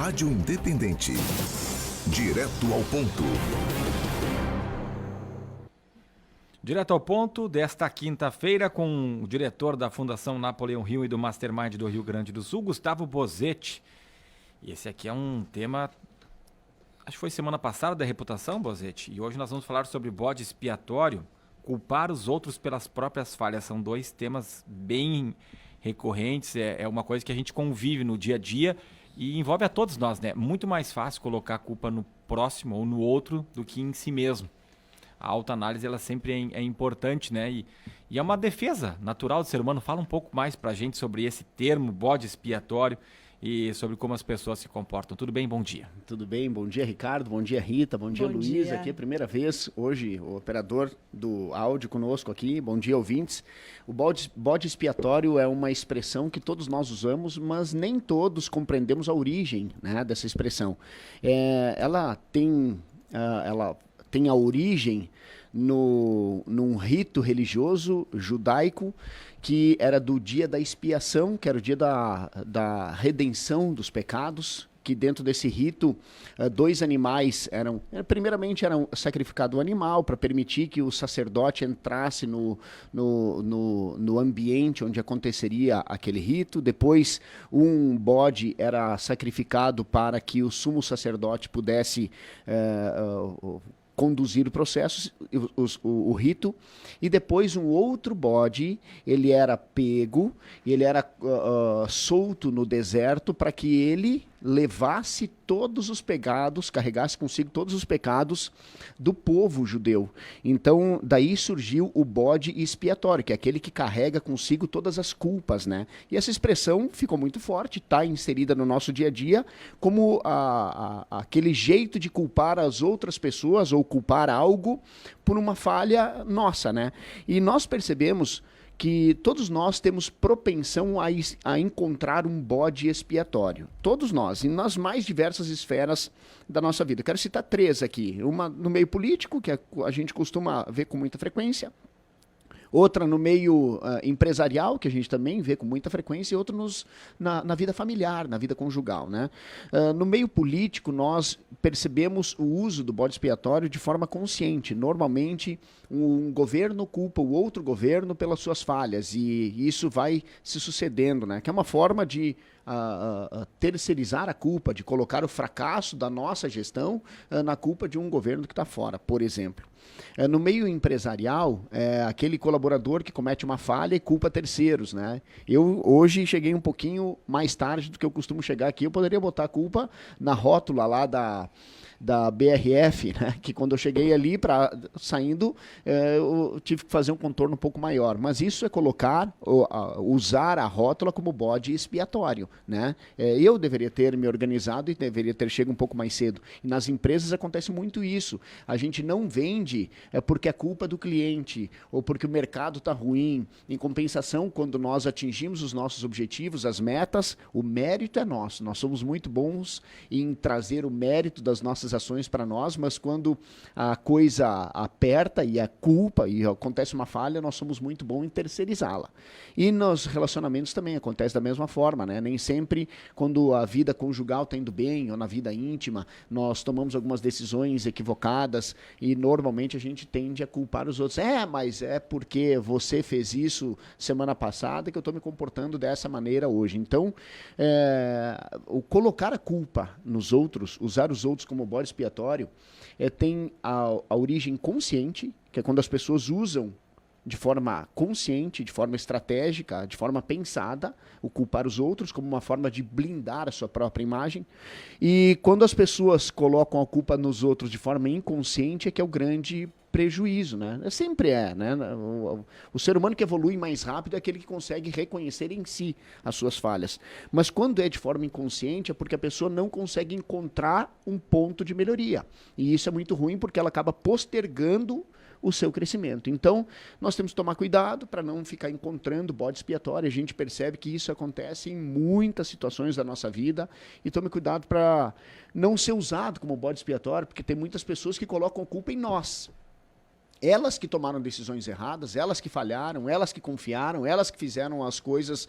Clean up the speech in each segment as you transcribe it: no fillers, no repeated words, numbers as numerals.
Rádio Independente. Direto ao ponto. Direto ao ponto desta quinta-feira com o diretor da Fundação Napoleão Hill e do Mastermind do Rio Grande do Sul, Gustavo Bozetti. E esse aqui é um tema, acho que foi semana passada, da reputação, Bozetti. E hoje nós vamos falar sobre bode expiatório, culpar os outros pelas próprias falhas. São dois temas bem recorrentes, é uma coisa que a gente convive no dia a dia e envolve a todos nós, né? Muito mais fácil colocar a culpa no próximo ou no outro do que em si mesmo. A autoanálise, ela sempre é importante, né? E é uma defesa natural do ser humano. Fala um pouco mais pra gente sobre esse termo, bode expiatório, e sobre como as pessoas se comportam. Tudo bem? Bom dia. Tudo bem, bom dia Ricardo, bom dia Rita, bom dia Luiz, aqui é a primeira vez hoje o operador do áudio conosco aqui, bom dia ouvintes. O bode expiatório é uma expressão que todos nós usamos, mas nem todos compreendemos a origem, né, dessa expressão. Ela tem a origem num rito religioso judaico que era do dia da expiação, que era o dia da redenção dos pecados, que dentro desse rito, dois animais primeiramente era sacrificado um animal para permitir que o sacerdote entrasse no ambiente onde aconteceria aquele rito. Depois, um bode era sacrificado para que o sumo sacerdote pudesse conduzir o processo, o rito, e depois um outro bode, ele era pego, ele era solto no deserto para que ele levasse todos os pecados, carregasse consigo todos os pecados do povo judeu. Então, daí surgiu o bode expiatório, que é aquele que carrega consigo todas as culpas, né? E essa expressão ficou muito forte, está inserida no nosso dia a dia, como aquele jeito de culpar as outras pessoas ou culpar algo por uma falha nossa, né? E nós percebemos que todos nós temos propensão a encontrar um bode expiatório. Todos nós, e nas mais diversas esferas da nossa vida. Eu quero citar três aqui. Uma no meio político, que a gente costuma ver com muita frequência. Outra no meio empresarial, que a gente também vê com muita frequência, e outra na vida familiar, na vida conjugal, né? No meio político, nós percebemos o uso do bode expiatório de forma consciente. Normalmente, um governo culpa o outro governo pelas suas falhas, e isso vai se sucedendo, né? Que é uma forma de terceirizar a culpa, de colocar o fracasso da nossa gestão na culpa de um governo que está fora, por exemplo. No meio empresarial, aquele colaborador que comete uma falha e culpa terceiros, né? Eu hoje cheguei um pouquinho mais tarde do que eu costumo chegar aqui, eu poderia botar a culpa na rótula lá da BRF, né? Que quando eu cheguei ali, saindo, eu tive que fazer um contorno um pouco maior. Mas isso é usar a rótula como bode expiatório, né? Eu deveria ter me organizado e deveria ter chegado um pouco mais cedo. E nas empresas acontece muito isso. A gente não vende porque é culpa do cliente ou porque o mercado está ruim. Em compensação, quando nós atingimos os nossos objetivos, as metas, o mérito é nosso. Nós somos muito bons em trazer o mérito das nossas ações para nós, mas quando a coisa aperta e a culpa e acontece uma falha, nós somos muito bons em terceirizá-la. E nos relacionamentos também acontece da mesma forma, né? Nem sempre quando a vida conjugal está indo bem ou na vida íntima, nós tomamos algumas decisões equivocadas e normalmente a gente tende a culpar os outros. Mas é porque você fez isso semana passada que eu estou me comportando dessa maneira hoje. Então, o colocar a culpa nos outros, usar os outros como bode expiatório, tem a origem consciente, que é quando as pessoas usam de forma consciente, de forma estratégica, de forma pensada, o culpar os outros como uma forma de blindar a sua própria imagem. E quando as pessoas colocam a culpa nos outros de forma inconsciente, é que é o grande prejuízo, né? Sempre né? O ser humano que evolui mais rápido é aquele que consegue reconhecer em si as suas falhas. Mas quando é de forma inconsciente, é porque a pessoa não consegue encontrar um ponto de melhoria. E isso é muito ruim porque ela acaba postergando o seu crescimento. Então, nós temos que tomar cuidado para não ficar encontrando bode expiatório. A gente percebe que isso acontece em muitas situações da nossa vida e tome cuidado para não ser usado como bode expiatório, porque tem muitas pessoas que colocam culpa em nós. elas que tomaram decisões erradas, elas que falharam, elas que confiaram, elas que fizeram as coisas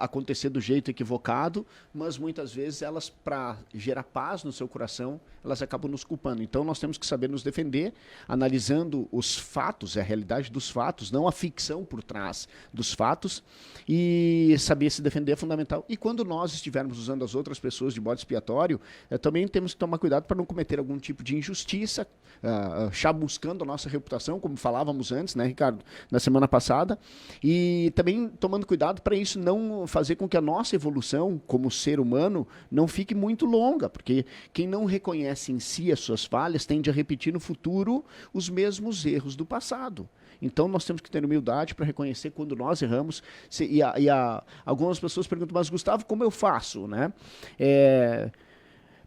acontecer do jeito equivocado, mas muitas vezes elas, para gerar paz no seu coração, elas acabam nos culpando. Então nós temos que saber nos defender, analisando os fatos, a realidade dos fatos, não a ficção por trás dos fatos, e saber se defender é fundamental. E quando nós estivermos usando as outras pessoas de bode expiatório, também temos que tomar cuidado para não cometer algum tipo de injustiça, chamuscando a nossa reputação, como falávamos antes, né, Ricardo, na semana passada, e também tomando cuidado para isso não fazer com que a nossa evolução como ser humano não fique muito longa, porque quem não reconhece em si as suas falhas tende a repetir no futuro os mesmos erros do passado. Então nós temos que ter humildade para reconhecer quando nós erramos. Algumas pessoas perguntam, mas Gustavo, como eu faço, né?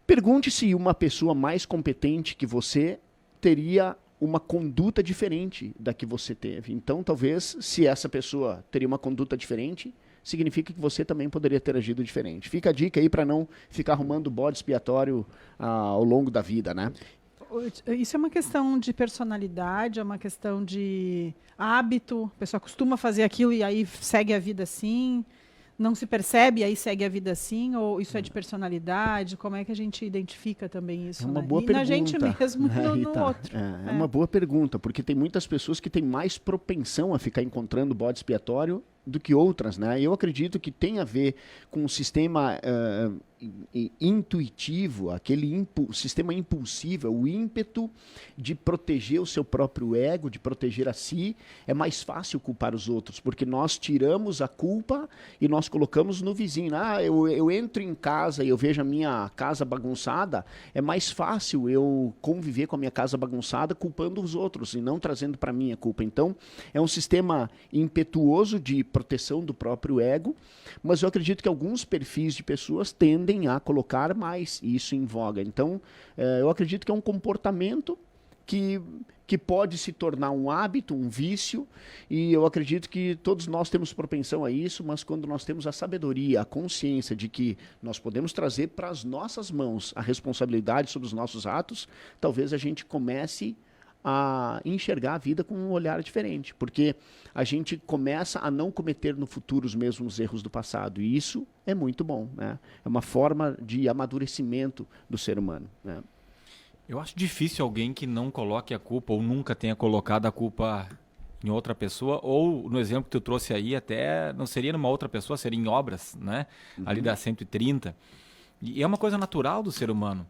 Pergunte se uma pessoa mais competente que você teria uma conduta diferente da que você teve. Então, talvez, se essa pessoa teria uma conduta diferente, significa que você também poderia ter agido diferente. Fica a dica aí para não ficar arrumando bode expiatório ao longo da vida, né? Isso é uma questão de personalidade, é uma questão de hábito. A pessoa costuma fazer aquilo e aí segue a vida assim. Não se percebe e aí segue a vida assim, ou isso é de personalidade? Como é que a gente identifica também isso? É uma né? boa e pergunta. na gente mesmo, no outro. É uma boa pergunta, porque tem muitas pessoas que têm mais propensão a ficar encontrando bode expiatório do que outras, né? Eu acredito que tem a ver com o sistema intuitivo, aquele sistema impulsivo, o ímpeto de proteger o seu próprio ego, de proteger a si. É mais fácil culpar os outros, porque nós tiramos a culpa e nós colocamos no vizinho. Eu entro em casa e eu vejo a minha casa bagunçada, é mais fácil eu conviver com a minha casa bagunçada culpando os outros e não trazendo para mim a culpa. Então, é um sistema impetuoso de proteção do próprio ego, mas eu acredito que alguns perfis de pessoas tendem a colocar mais isso em voga. Então, eu acredito que é um comportamento que pode se tornar um hábito, um vício, e eu acredito que todos nós temos propensão a isso, mas quando nós temos a sabedoria, a consciência de que nós podemos trazer para as nossas mãos a responsabilidade sobre os nossos atos, talvez a gente comece a enxergar a vida com um olhar diferente, porque a gente começa a não cometer no futuro os mesmos erros do passado, e isso é muito bom, né? É uma forma de amadurecimento do ser humano, né? Eu acho difícil alguém que não coloque a culpa ou nunca tenha colocado a culpa em outra pessoa, ou no exemplo que tu trouxe aí, até não seria numa outra pessoa, seria em obras, né? Ali da 130. E é uma coisa natural do ser humano.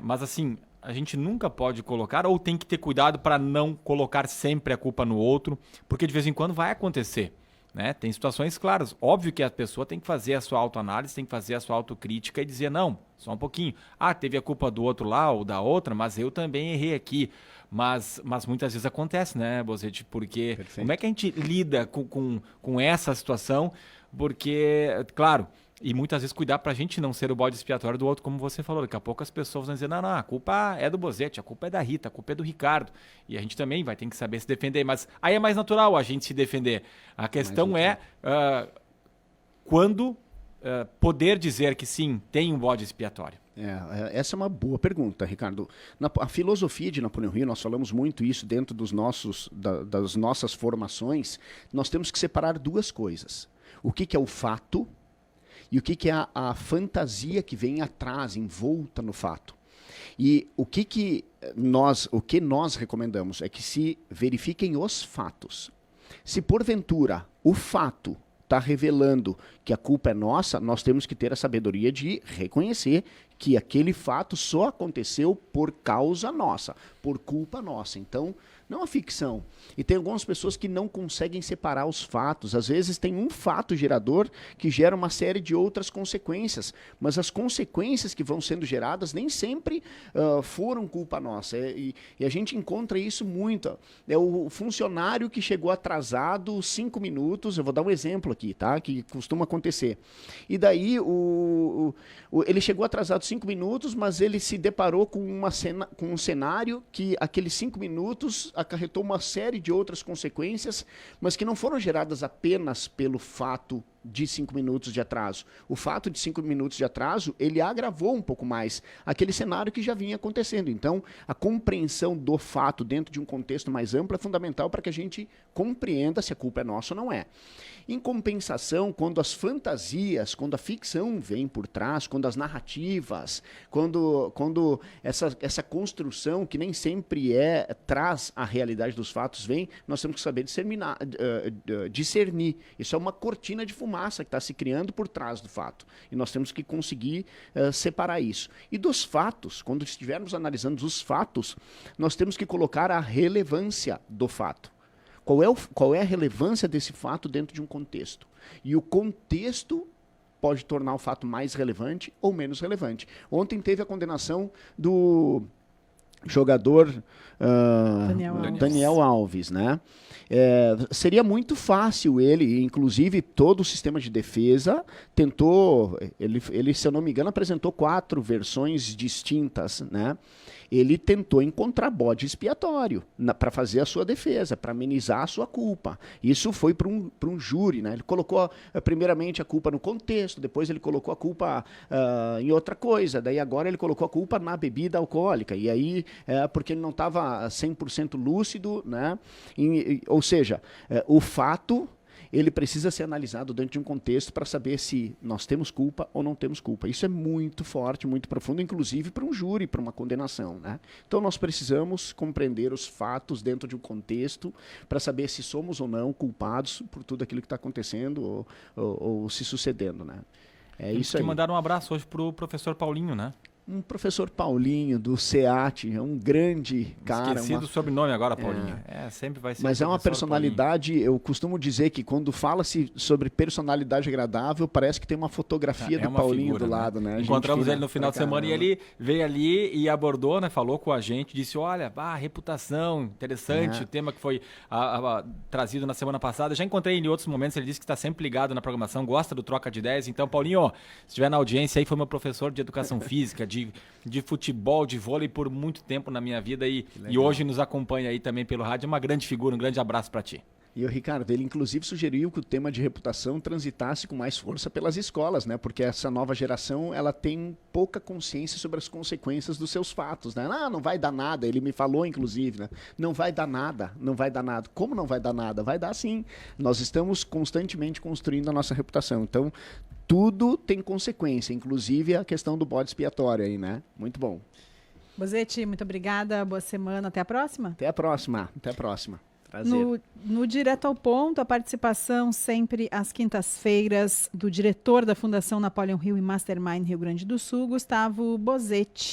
Mas assim, a gente nunca pode colocar, ou tem que ter cuidado para não colocar sempre a culpa no outro, porque de vez em quando vai acontecer, né? Tem situações claras. Óbvio que a pessoa tem que fazer a sua autoanálise, tem que fazer a sua autocrítica e dizer, não, só um pouquinho. Teve a culpa do outro lá ou da outra, mas eu também errei aqui. Mas muitas vezes acontece, né, Bozzetti? Porque Perfeito. Como é que a gente lida com essa situação? Porque, claro, e muitas vezes cuidar pra gente não ser o bode expiatório do outro, como você falou. Daqui a pouco as pessoas vão dizer, não, a culpa é do Bozzetti, a culpa é da Rita, a culpa é do Ricardo. E a gente também vai ter que saber se defender. Mas aí é mais natural a gente se defender. A questão é quando poder dizer que sim, tem um bode expiatório. Essa é uma boa pergunta, Ricardo. A filosofia de Napoleão Hill, nós falamos muito isso dentro das nossas formações. Nós temos que separar duas coisas. O que é o fato e o que é a fantasia que vem atrás, envolta no fato. E o que nós recomendamos é que se verifiquem os fatos. Se porventura o fato está revelando que a culpa é nossa, nós temos que ter a sabedoria de reconhecer que aquele fato só aconteceu por causa nossa, por culpa nossa. Então, não a ficção. E tem algumas pessoas que não conseguem separar os fatos. Às vezes tem um fato gerador que gera uma série de outras consequências, mas as consequências que vão sendo geradas nem sempre foram culpa nossa. E a gente encontra isso muito. É o funcionário que chegou atrasado 5 minutos, eu vou dar um exemplo aqui, tá? Que costuma acontecer. E daí ele chegou atrasado 5 minutos, mas ele se deparou com um cenário que aqueles 5 minutos acarretou uma série de outras consequências, mas que não foram geradas apenas pelo fato de 5 minutos de atraso. O fato de 5 minutos de atraso, ele agravou um pouco mais aquele cenário que já vinha acontecendo. Então, a compreensão do fato dentro de um contexto mais amplo é fundamental para que a gente compreenda se a culpa é nossa ou não é. Em compensação, quando as fantasias, quando a ficção vem por trás, quando as narrativas, quando essa construção que nem sempre traz a realidade dos fatos vem, nós temos que saber discernir. Isso é uma cortina de fumaça que está se criando por trás do fato. E nós temos que conseguir separar isso. E dos fatos, quando estivermos analisando os fatos, nós temos que colocar a relevância do fato. Qual é a relevância desse fato dentro de um contexto? E o contexto pode tornar o fato mais relevante ou menos relevante. Ontem teve a condenação do jogador Daniel Alves, né? Seria muito fácil ele, inclusive todo o sistema de defesa tentou, ele, se eu não me engano, apresentou 4 versões distintas, né? Ele tentou encontrar bode expiatório para fazer a sua defesa, para amenizar a sua culpa. Isso foi para um júri, né? Ele colocou primeiramente a culpa no contexto, depois ele colocou a culpa em outra coisa, daí agora ele colocou a culpa na bebida alcoólica, e aí porque ele não estava 100% lúcido, né? Ou seja, o fato ele precisa ser analisado dentro de um contexto para saber se nós temos culpa ou não temos culpa. Isso é muito forte, muito profundo, inclusive para um júri, para uma condenação, né? Então nós precisamos compreender os fatos dentro de um contexto para saber se somos ou não culpados por tudo aquilo que está acontecendo ou se sucedendo, né? É isso aí. Mandaram um abraço hoje para o professor Paulinho, né? Um professor Paulinho, do SEAT, é um grande cara. Esqueci do sobrenome agora, Paulinho. Sempre vai ser. Mas é uma personalidade, Paulinho. Eu costumo dizer que quando fala-se sobre personalidade agradável, parece que tem uma fotografia do Paulinho figura, do lado, né? Encontramos ele no final de semana e ele veio ali e abordou, né? Falou com a gente, disse, olha, reputação, interessante, o tema que foi trazido na semana passada. Já encontrei ele em outros momentos, ele disse que está sempre ligado na programação, gosta do Troca de Ideias. Então, Paulinho, se estiver na audiência aí, foi meu professor de educação física, de futebol, de vôlei por muito tempo na minha vida e hoje nos acompanha aí também pelo rádio. É uma grande figura, um grande abraço para ti. E o Ricardo, ele inclusive sugeriu que o tema de reputação transitasse com mais força pelas escolas, né? Porque essa nova geração, ela tem pouca consciência sobre as consequências dos seus fatos, né? Não vai dar nada, ele me falou inclusive, né? Não vai dar nada, não vai dar nada. Como não vai dar nada? Vai dar sim. Nós estamos constantemente construindo a nossa reputação. Então, tudo tem consequência, inclusive a questão do bode expiatório aí, né? Muito bom. Bozetti, muito obrigada, boa semana, até a próxima. Até a próxima, até a próxima. No Direto ao Ponto, a participação sempre às quintas-feiras do diretor da Fundação Napoleon Hill e Mastermind Rio Grande do Sul, Gustavo Bozetti.